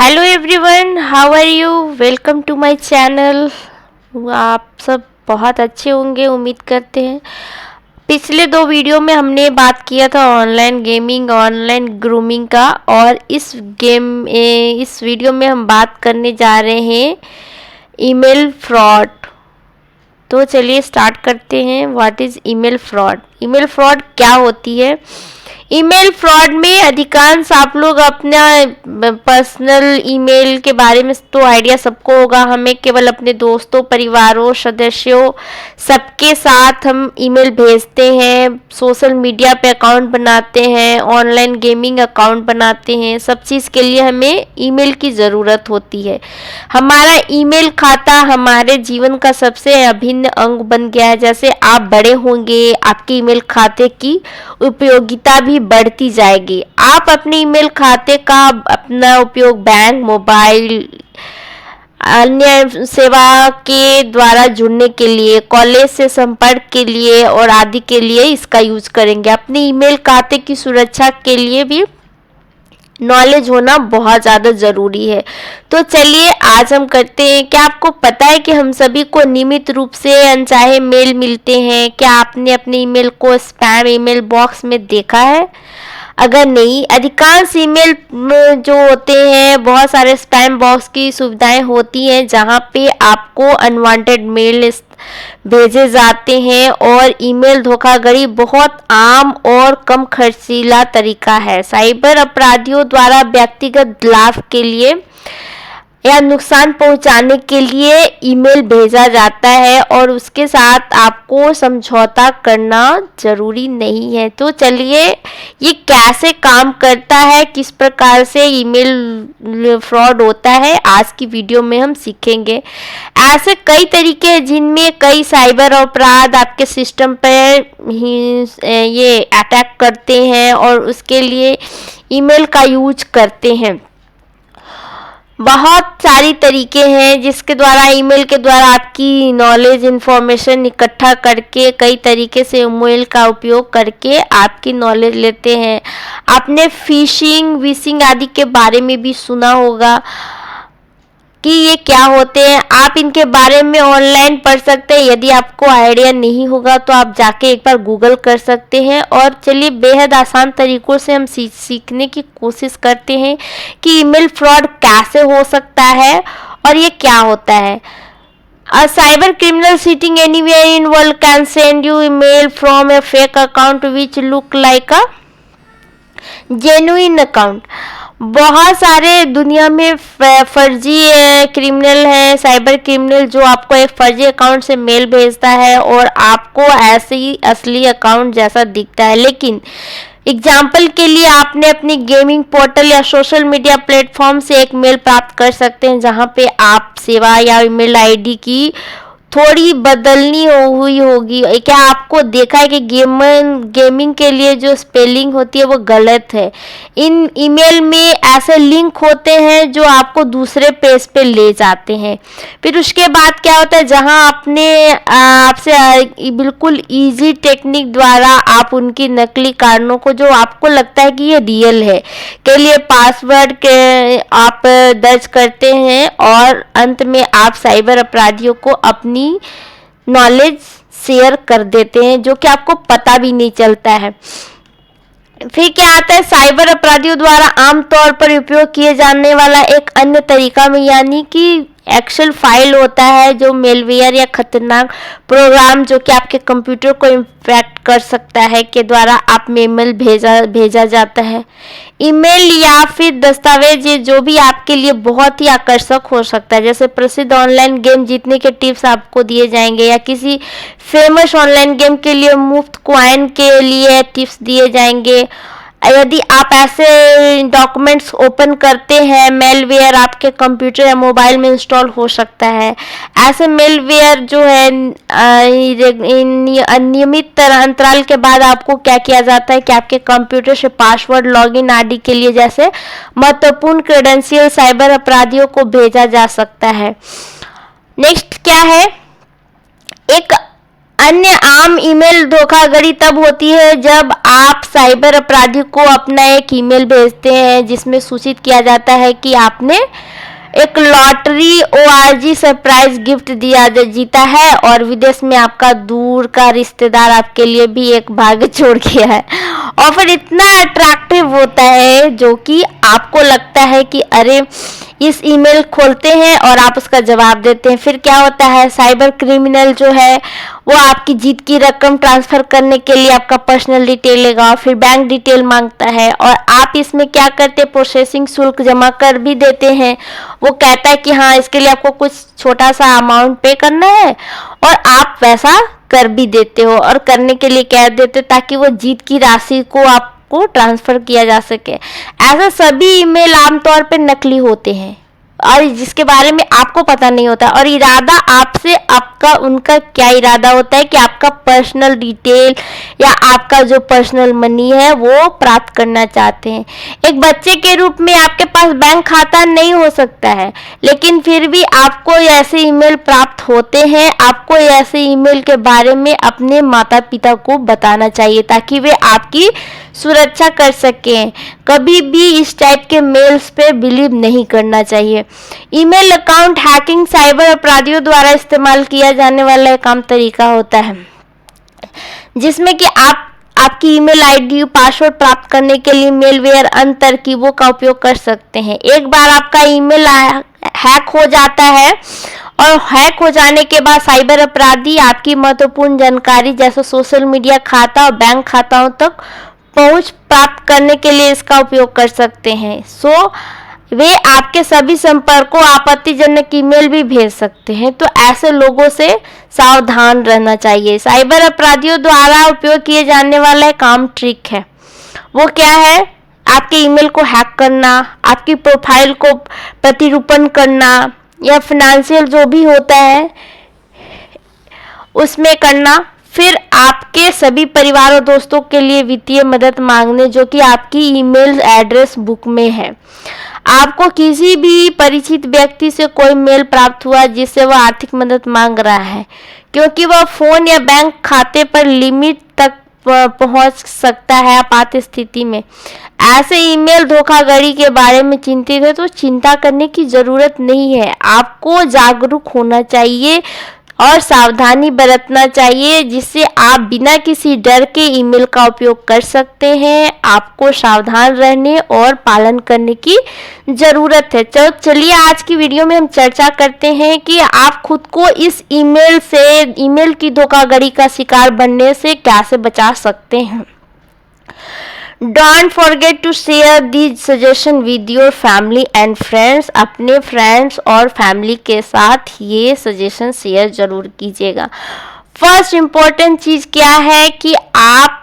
Hello everyone, how are you? Welcome to my channel. आप सब बहुत अच्छे होंगे, उम्मीद करते हैं। पिछले दो वीडियो में हमने बात किया था ऑनलाइन गेमिंग, ऑनलाइन ग्रूमिंग का, और इस वीडियो में हम बात करने जा रहे हैं ईमेल फ्रॉड। तो चलिए स्टार्ट करते हैं। What is email fraud? Email fraud क्या होती है? ईमेल फ्रॉड में अधिकांश आप लोग अपना पर्सनल ईमेल के बारे में तो आइडिया सबको होगा। हमें केवल अपने दोस्तों, परिवारों, सदस्यों सबके साथ हम ईमेल भेजते हैं, सोशल मीडिया पे अकाउंट बनाते हैं, ऑनलाइन गेमिंग अकाउंट बनाते हैं। सब चीज़ के लिए हमें ईमेल की ज़रूरत होती है। हमारा ईमेल खाता हमारे जीवन का सबसे अभिन्न अंग बन गया है। जैसे आप बड़े होंगे, आपके ईमेल खाते की उपयोगिता भी बढ़ती जाएगी। आप अपने ईमेल खाते का अपना उपयोग बैंक, मोबाइल, अन्य सेवा के द्वारा जुड़ने के लिए, कॉलेज से संपर्क के लिए और आदि के लिए इसका यूज करेंगे। अपने ईमेल खाते की सुरक्षा के लिए भी नॉलेज होना बहुत ज़्यादा ज़रूरी है। तो चलिए आज हम करते हैं। क्या आपको पता है कि हम सभी को नियमित रूप से अनचाहे मेल मिलते हैं? क्या आपने अपने ईमेल को स्पैम ईमेल बॉक्स में देखा है? अगर नहीं, अधिकांश ईमेल जो होते हैं, बहुत सारे स्पैम बॉक्स की सुविधाएं होती हैं जहां पे आपको अनवांटेड मेल भेजे जाते हैं। और ईमेल धोखाधड़ी बहुत आम और कम खर्चीला तरीका है। साइबर अपराधियों द्वारा व्यक्तिगत लाभ के लिए या नुकसान पहुंचाने के लिए ईमेल भेजा जाता है और उसके साथ आपको समझौता करना जरूरी नहीं है। तो चलिए ये कैसे काम करता है, किस प्रकार से ईमेल फ्रॉड होता है, आज की वीडियो में हम सीखेंगे। ऐसे कई तरीके हैं जिनमें कई साइबर अपराध आपके सिस्टम पर ही ये अटैक करते हैं और उसके लिए ईमेल का यूज करते हैं। बहुत सारी तरीके हैं जिसके द्वारा ईमेल के द्वारा आपकी नॉलेज इंफॉर्मेशन इकट्ठा करके कई तरीके से ईमेल का उपयोग करके आपकी नॉलेज लेते हैं। आपने फिशिंग, विशिंग आदि के बारे में भी सुना होगा कि ये क्या होते हैं। आप इनके बारे में ऑनलाइन पढ़ सकते हैं। यदि आपको आइडिया नहीं होगा तो आप जाके एक बार गूगल कर सकते हैं। और चलिए बेहद आसान तरीकों से हम सीखने की कोशिश करते हैं कि ईमेल फ्रॉड कैसे हो सकता है और ये क्या होता है। A cyber criminal sitting anywhere in world can send you email from a fake account which look like a genuine account। बहुत सारे दुनिया में फर्जी क्रिमिनल हैं, साइबर क्रिमिनल, जो आपको एक फर्जी अकाउंट से मेल भेजता है और आपको ऐसे ही असली अकाउंट जैसा दिखता है। लेकिन एग्जाम्पल के लिए आपने अपनी गेमिंग पोर्टल या सोशल मीडिया प्लेटफॉर्म से एक मेल प्राप्त कर सकते हैं जहां पे आप सेवा या ईमेल आईडी की थोड़ी बदलनी हुई होगी। क्या आपको देखा है कि गेमिंग के लिए जो स्पेलिंग होती है वो गलत है। इन ईमेल में ऐसे लिंक होते हैं जो आपको दूसरे पेज पे ले जाते हैं। फिर उसके बाद क्या होता है, जहां आपसे बिल्कुल इजी टेक्निक द्वारा आप उनकी नकली कारणों को, जो आपको लगता है कि ये रियल है, के लिए पासवर्ड के आप दर्ज करते हैं और अंत में आप साइबर अपराधियों को अपनी नॉलेज शेयर कर देते हैं जो कि आपको पता भी नहीं चलता है। फिर क्या आता है, साइबर अपराधियों द्वारा आमतौर पर उपयोग किए जाने वाला एक अन्य तरीका में, यानी कि एक्सेल फाइल होता है, जो मेलवेयर या खतरनाक प्रोग्राम जो कि आपके कंप्यूटर को इन्फेक्ट कर सकता है, के द्वारा आप ईमेल भेजा जाता है। ईमेल या फिर दस्तावेज जो भी आपके लिए बहुत ही आकर्षक हो सकता है, जैसे प्रसिद्ध ऑनलाइन गेम जीतने के टिप्स आपको दिए जाएंगे या किसी फेमस ऑनलाइन गेम के लिए मुफ्त कॉइन के लिए टिप्स दिए जाएंगे। यदि आप ऐसे डॉक्यूमेंट्स ओपन करते हैं, मेलवेयर आपके कंप्यूटर या मोबाइल में इंस्टॉल हो सकता है। ऐसे मेलवेयर जो है अनियमित अंतराल के बाद आपको क्या किया जाता है कि आपके कंप्यूटर से पासवर्ड, लॉगिन आदि के लिए जैसे महत्वपूर्ण क्रेडेंशियल साइबर अपराधियों को भेजा जा सकता है। नेक्स्ट क्या है, एक अन्य आम ईमेल धोखाधड़ी तब होती है जब आप साइबर अपराधी को अपना एक ईमेल भेजते हैं जिसमें सूचित किया जाता है कि आपने एक लॉटरी ORG सरप्राइज गिफ्ट जीता है और विदेश में आपका दूर का रिश्तेदार आपके लिए भी एक भाग्य छोड़ गया है। ऑफर इतना अट्रैक्टिव होता है जो कि आपको लगता है कि अरे इस ईमेल खोलते हैं और आप उसका जवाब देते हैं। फिर क्या होता है, साइबर क्रिमिनल जो है वो आपकी जीत की रकम ट्रांसफर करने के लिए आपका पर्सनल डिटेल लेगा और फिर बैंक डिटेल मांगता है और आप इसमें क्या करते, प्रोसेसिंग शुल्क जमा कर भी देते हैं। वो कहता है कि हाँ इसके लिए आपको कुछ छोटा सा अमाउंट पे करना है और आप वैसा कर भी देते हो और करने के लिए कह देते ताकि वो जीत की राशि को आपको ट्रांसफर किया जा सके। ऐसा सभी ईमेल आमतौर पे नकली होते हैं और जिसके बारे में आपको पता नहीं होता और इरादा आपसे आपका उनका क्या इरादा होता है कि आपका पर्सनल डिटेल या आपका जो पर्सनल मनी है वो प्राप्त करना चाहते हैं। एक बच्चे के रूप में आपके पास बैंक खाता नहीं हो सकता है लेकिन फिर भी आपको ऐसे ईमेल प्राप्त होते हैं। आपको ऐसे ईमेल के बारे में अपने माता पिता को बताना चाहिए ताकि वे आपकी सुरक्षा कर सकें। कभी भी इस टाइप के मेल्स पे बिलीव नहीं करना चाहिए। ईमेल अकाउंट हैकिंग साइबर अपराधियों द्वारा इस्तेमाल किया जाने वाला एक आम तरीका होता है जिसमें कि आपकी ईमेल आईडी पासवर्ड प्राप्त करने के लिए मेलवेयर अन्य तरकीबों का उपयोग कर सकते हैं। एक बार आपका ईमेल हैक हो जाता है और हैक हो जाने के बाद साइबर अपराधी आपकी महत्वपूर्ण जानकारी जैसे सोशल मीडिया खाता और बैंक खाताओं तक पहुंच प्राप्त करने के लिए इसका उपयोग कर सकते हैं। वे आपके सभी संपर्कों आपत्तिजनक ईमेल भी भेज सकते हैं, तो ऐसे लोगों से सावधान रहना चाहिए। साइबर अपराधियों द्वारा उपयोग किए जाने वाला एक आम ट्रिक है, वो क्या है, आपके ईमेल को हैक करना, आपकी प्रोफाइल को प्रतिरूपण करना या फाइनेंशियल जो भी होता है उसमें करना, फिर आपके सभी परिवार और दोस्तों के लिए वित्तीय मदद मांगने जो कि आपकी ईमेल एड्रेस बुक में है। आपको किसी भी परिचित व्यक्ति से कोई मेल प्राप्त हुआ जिससे वह आर्थिक मदद मांग रहा है क्योंकि वह फोन या बैंक खाते पर लिमिट तक पहुंच सकता है आपात स्थिति में। ऐसे ईमेल धोखाधड़ी के बारे में चिंतित है तो चिंता करने की जरूरत नहीं है। आपको जागरूक होना चाहिए और सावधानी बरतना चाहिए जिससे आप बिना किसी डर के ईमेल का उपयोग कर सकते हैं। आपको सावधान रहने और पालन करने की ज़रूरत है। चलिए आज की वीडियो में हम चर्चा करते हैं कि आप खुद को इस ईमेल की धोखाधड़ी का शिकार बनने से कैसे बचा सकते हैं। Don't forget to share these suggestion with your family and friends। अपने फ्रेंड्स और फैमिली के साथ ये सजेशन शेयर जरूर कीजिएगा। फर्स्ट इम्पोर्टेंट चीज़ क्या है कि आप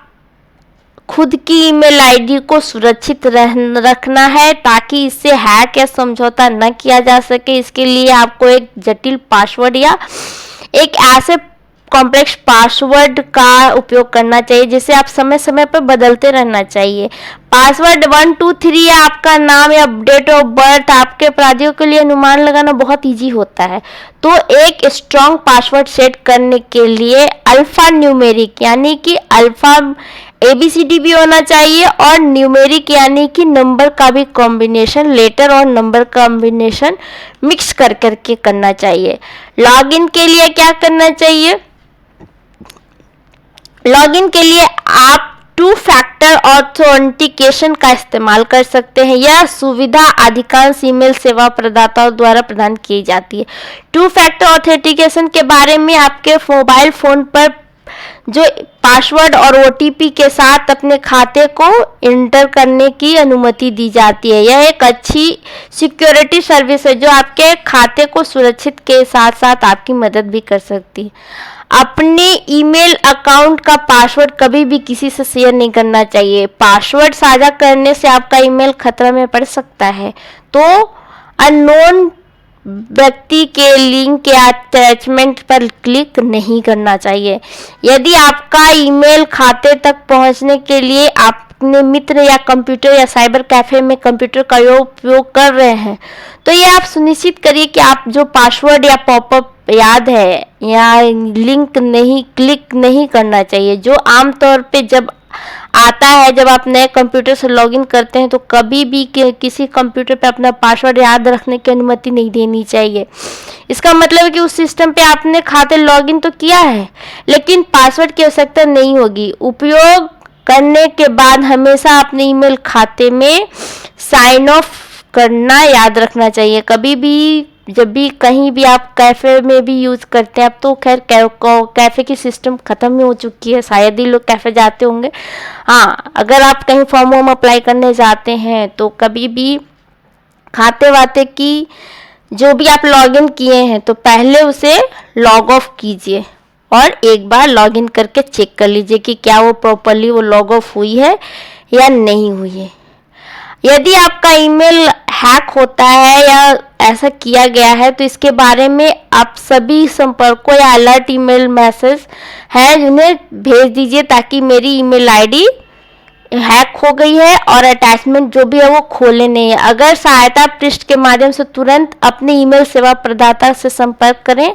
खुद की ईमेल आईडी को सुरक्षित रखना है ताकि इससे हैक या समझौता न किया जा सके। इसके लिए आपको एक जटिल पासवर्ड या एक ऐसे कॉम्प्लेक्स पासवर्ड का उपयोग करना चाहिए जिसे आप समय समय पर बदलते रहना चाहिए। पासवर्ड 1 2 3 या आपका नाम या डेट ऑफ बर्थ आपके अपराधियों के लिए अनुमान लगाना बहुत इजी होता है। तो एक स्ट्रॉन्ग पासवर्ड सेट करने के लिए अल्फा न्यूमेरिक यानी कि अल्फा ABCD भी होना चाहिए और न्यूमेरिक यानी कि नंबर का भी कॉम्बिनेशन, लेटर और नंबर कॉम्बिनेशन मिक्स कर करके करना चाहिए। लॉगिन के लिए क्या करना चाहिए, लॉगिन के लिए आप 2 फैक्टर ऑथेंटिकेशन का इस्तेमाल कर सकते हैं। यह सुविधा अधिकांश ईमेल सेवा प्रदाताओं द्वारा प्रदान की जाती है। 2 फैक्टर ऑथेंटिकेशन के बारे में आपके मोबाइल फोन पर जो पासवर्ड और OTP के साथ अपने खाते को इंटर करने की अनुमति दी जाती है। यह एक अच्छी सिक्योरिटी सर्विस है जो आपके खाते को सुरक्षित के साथ साथ आपकी मदद भी कर सकती है। अपने ईमेल अकाउंट का पासवर्ड कभी भी किसी से शेयर नहीं करना चाहिए। पासवर्ड साझा करने से आपका ईमेल खतरा में पड़ सकता है, तो अननोन व्यक्ति के लिंक या अटैचमेंट पर क्लिक नहीं करना चाहिए। यदि आपका ईमेल खाते तक पहुंचने के लिए अपने मित्र या कंप्यूटर या साइबर कैफे में कंप्यूटर का उपयोग कर रहे हैं तो ये आप सुनिश्चित करिए कि आप जो पासवर्ड या पॉपअप याद है या लिंक नहीं क्लिक नहीं करना चाहिए। जो आमतौर पे जब आता है, जब आप नए कंप्यूटर से लॉगिन करते हैं तो कभी भी किसी कंप्यूटर पे अपना पासवर्ड याद रखने की अनुमति नहीं देनी चाहिए। इसका मतलब है कि उस सिस्टम पे आपने खाते लॉगिन तो किया है लेकिन पासवर्ड की आवश्यकता नहीं होगी। उपयोग करने के बाद हमेशा अपने ईमेल खाते में साइन ऑफ करना याद रखना चाहिए। कभी भी जब भी कहीं भी आप कैफ़े में भी यूज़ करते हैं, अब तो खैर कैफ़े की सिस्टम ख़त्म ही हो चुकी है, शायद ही लोग कैफ़े जाते होंगे। हाँ, अगर आप कहीं फॉर्म वॉर्म अप्लाई करने जाते हैं तो कभी भी खाते वाते की जो भी आप लॉगिन किए हैं तो पहले उसे लॉग ऑफ कीजिए और एक बार लॉगिन करके चेक कर लीजिए कि क्या वो प्रॉपरली वो लॉग ऑफ हुई है या नहीं हुई है। यदि आपका ईमेल हैक होता है या ऐसा किया गया है तो इसके बारे में आप सभी संपर्कों या अलर्ट ईमेल मैसेज है उन्हें भेज दीजिए ताकि मेरी ईमेल आईडी हैक हो गई है और अटैचमेंट जो भी है वो खोले नहीं है। अगर सहायता पृष्ठ के माध्यम से तुरंत अपने ईमेल सेवा प्रदाता से संपर्क करें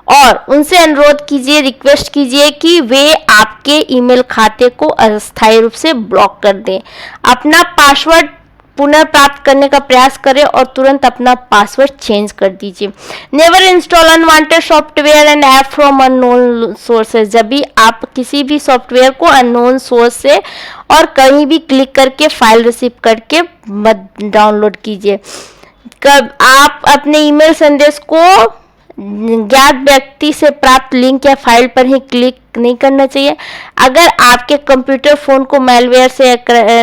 और उनसे अनुरोध कीजिए, रिक्वेस्ट कीजिए कि वे आपके ईमेल खाते को अस्थायी रूप से ब्लॉक कर दें। अपना पासवर्ड पुनर्प्राप्त करने का प्रयास करें और तुरंत अपना पासवर्ड चेंज कर दीजिए। Never install unwanted software and app from unknown sources. जब भी आप किसी भी सॉफ्टवेयर को अननोन सोर्स से और कहीं भी क्लिक करके फाइल रिसीव करके मत डाउनलोड कीजिए। कब आप अपने ईमेल संदेश को ज्ञात व्यक्ति से प्राप्त लिंक या फाइल पर ही क्लिक नहीं करना चाहिए। अगर आपके कंप्यूटर फोन को मैलवेयर से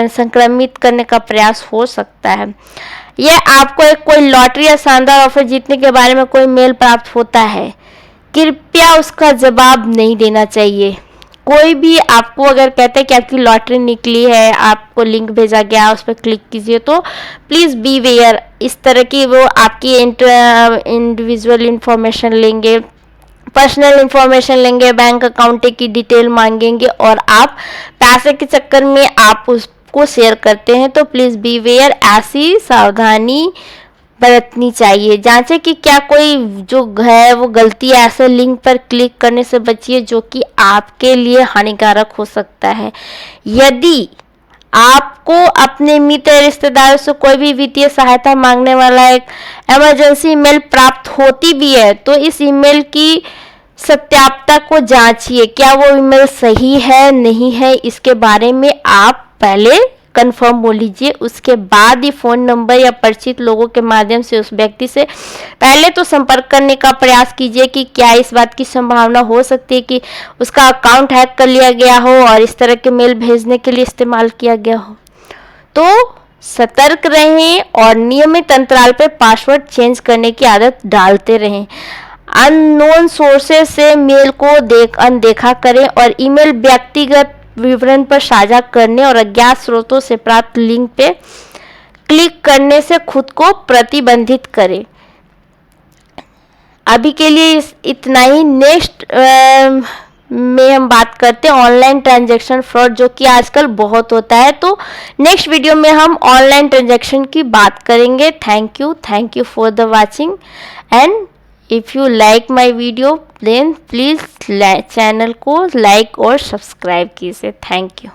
संक्रमित करने का प्रयास हो सकता है। यह आपको एक कोई लॉटरी या शानदार ऑफर जीतने के बारे में कोई मेल प्राप्त होता है, कृपया उसका जवाब नहीं देना चाहिए। कोई भी आपको अगर कहता है कि आपकी लॉटरी निकली है, आपको लिंक भेजा गया, उस पर क्लिक कीजिए, तो प्लीज़ बी वेयर। इस तरह की वो आपकी इंडिविजुअल इंफॉर्मेशन लेंगे, पर्सनल इंफॉर्मेशन लेंगे, बैंक अकाउंट की डिटेल मांगेंगे और आप पैसे के चक्कर में आप उसको शेयर करते हैं तो प्लीज़ बी वेयर। ऐसी सावधानी बरतनी चाहिए। जांचें कि क्या कोई जो है वो गलती ऐसे लिंक पर क्लिक करने से बचिए जो कि आपके लिए हानिकारक हो सकता है। यदि आपको अपने मित्र रिश्तेदारों से कोई भी वित्तीय सहायता मांगने वाला एक इमरजेंसी ईमेल प्राप्त होती भी है तो इस ईमेल की सत्यापता को जांचिए। क्या वो ईमेल सही है नहीं है इसके बारे में आप पहले कंफर्म बोल लीजिए। उसके बाद ही फ़ोन नंबर या परिचित लोगों के माध्यम से उस व्यक्ति से पहले तो संपर्क करने का प्रयास कीजिए कि क्या इस बात की संभावना हो सकती है कि उसका अकाउंट हैक कर लिया गया हो और इस तरह के मेल भेजने के लिए इस्तेमाल किया गया हो। तो सतर्क रहें और नियमित अंतराल पर पासवर्ड चेंज करने की आदत डालते रहें। अननोन सोर्सेज से मेल को अनदेखा करें और ईमेल व्यक्तिगत विवरण पर साझा करने और अज्ञात स्रोतों से प्राप्त लिंक पे क्लिक करने से खुद को प्रतिबंधित करें। अभी के लिए इतना ही। नेक्स्ट में हम बात करते हैं ऑनलाइन ट्रांजैक्शन फ्रॉड, जो कि आजकल बहुत होता है। तो नेक्स्ट वीडियो में हम ऑनलाइन ट्रांजैक्शन की बात करेंगे। Thank you for the watching and if you like my video then please channel को लाइक और सब्सक्राइब कीजिए। Thank you.